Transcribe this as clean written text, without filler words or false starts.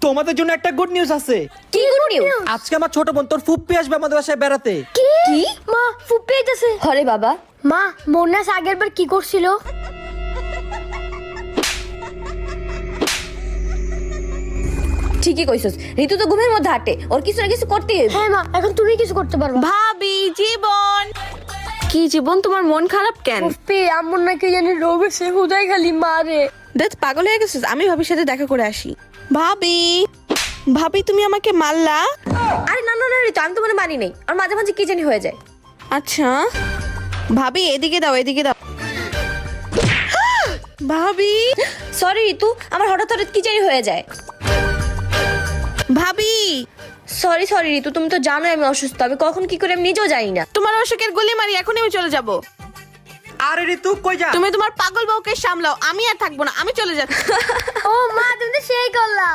তোমাদের জন্য একটা গুড নিউজ আছে। কি গুড নিউজ? আজকে আমার ছোট বোন তোর ফুপ্পি আসবে আমাদের বাসায় বেড়াতে। কি? মা ফুপি আইতাছে। হরে বাবা, মা মোনাস আগের বার কি করছিল? ঠিকই কইছস, ঋতু তো ঘুমের মধ্যে হাঁটে, ওর কিছু না কিছু করতেই হবে। হ্যাঁ মা, এখন তুমি কিছু করতে পারবা। ভাবি জীবন, কি জীবন তোমার মন খারাপ কেন? ফুপি আম্মুর নাকি জানি রোগ হয়েছে, হুদাই খালি মারে। দেখ পাগল হয়ে গেছিস, আমি ভাবির সাথে দেখা করে আসি। ভাবি, ভাবি তুমি আমাকে মারলা? আরে না না না ঋতু, আমি তো মানে মানি নাই, আর মাঝে মাঝে কি জানি হয়ে যায়। আচ্ছা ভাবি এদিকে দাও, এদিকে দাও। ভাবি, সরি ঋতু, আমার হঠাৎ হঠাৎ কি জানি হয়ে যায়। ভাবি সরি সরি ঋতু, তুমি তো জানোই আমি অসুস্থ, আমি কখন কি করে আমি নিজেও জানি না। তোমার অসুখের গুলি মারি, এখনই আমি চলে যাব। আরে ঋতু কই যা? তুমি তোমার পাগল বউকে সামলাও, আমি আর থাকবো না, আমি চলে যাচ্ছি। ও মা, তুমি তো সেই করলা।